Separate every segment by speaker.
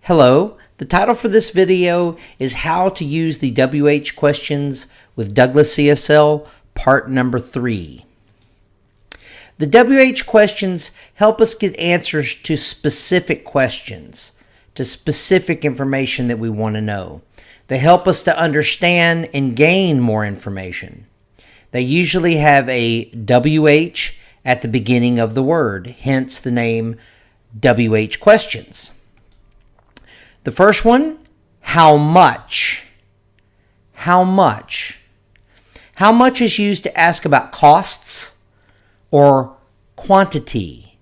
Speaker 1: Hello, the title for this video is How to Use the WH Questions with DouglasESL, part number 3. The WH questions help us get answers to specific questions, to specific information that we want to know. They help us to understand and gain more information. They usually have a WH at the beginning of the word, hence the name WH questions. The first one, how much? How much? How much is used to ask about costs or quantity.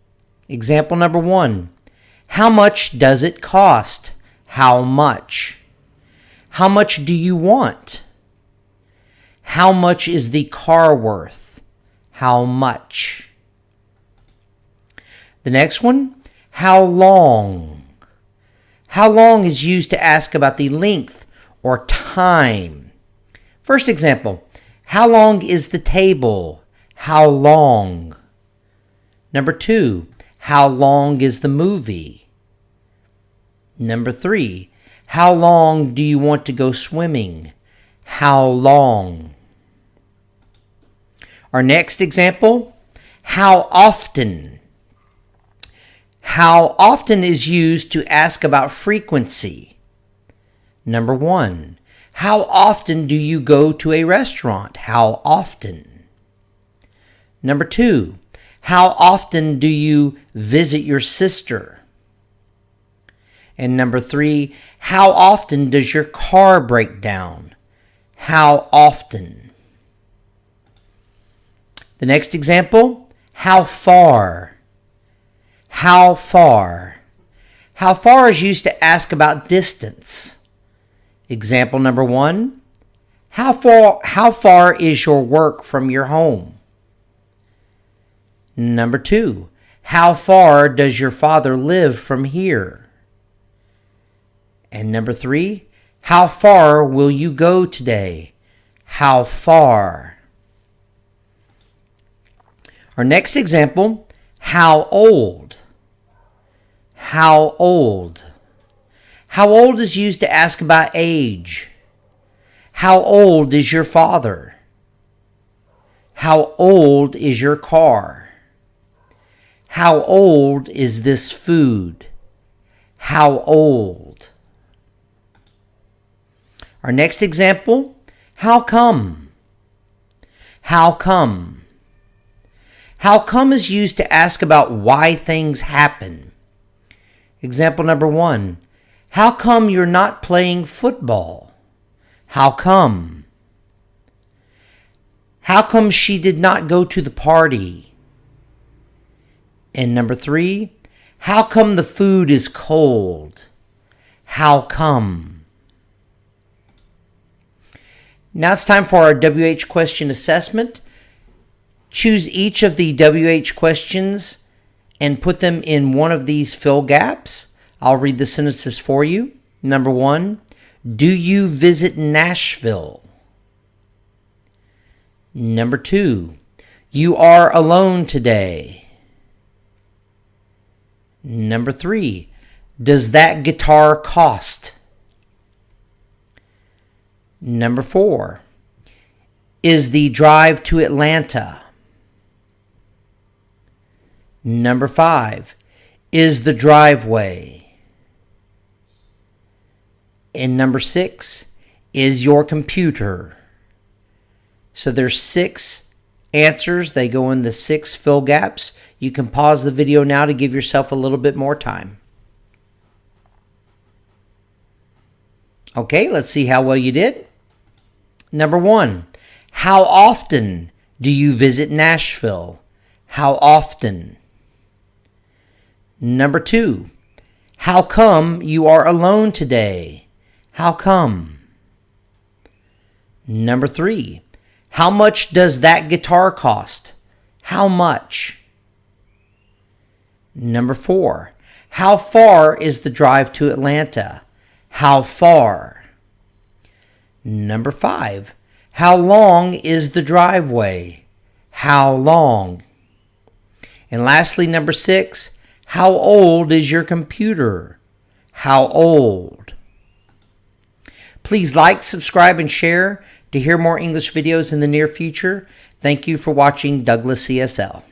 Speaker 1: Example number 1, how much does it cost? How much? How much do you want? How much is the car worth? How much? The next one, how long? How long is used to ask about the length or time. First example, how long is the table? How long? Number 2, how long is the movie? Number 3, how long do you want to go swimming? How long? Our next example, how often? How often is used to ask about frequency. Number 1, how often do you go to a restaurant? How often? Number 2, how often do you visit your sister? And number 3, how often does your car break down? How often? The next example, how far? How far? How far is used to ask about distance. Example number 1, how far is your work from your home? Number 2, how far does your father live from here? And number 3, how far will you go today? How far? Our next example, how old? How old? How old is used to ask about age. How old is your father? How old is your car? How old is this food? How old? Our next example, how come? How come? How come is used to ask about why things happen. Example number 1, how come you're not playing football? How come? How come she did not go to the party? And number 3, how come the food is cold? How come? Now it's time for our WH question assessment. Choose each of the WH questions and put them in one of these fill gaps. I'll read the sentences for you. Number 1, do you visit Nashville? Number 2, you are alone today. Number 3, does that guitar cost? Number 4, is the drive to Atlanta? Number 5, is the driveway? And number 6, is your computer? So there's 6 answers. They go in the 6 fill gaps. You can pause the video now to give yourself a little bit more time. Okay, let's see how well you did. Number 1, how often do you visit Nashville? How often? Number 2, how come you are alone today? How come? Number 3, how much does that guitar cost? How much? Number 4, how far is the drive to Atlanta? How far? Number 5, how long is the driveway? How long? And lastly, number 6, how old is your computer? How old? Please like, subscribe, and share to hear more English videos in the near future. Thank you for watching Douglas ESL.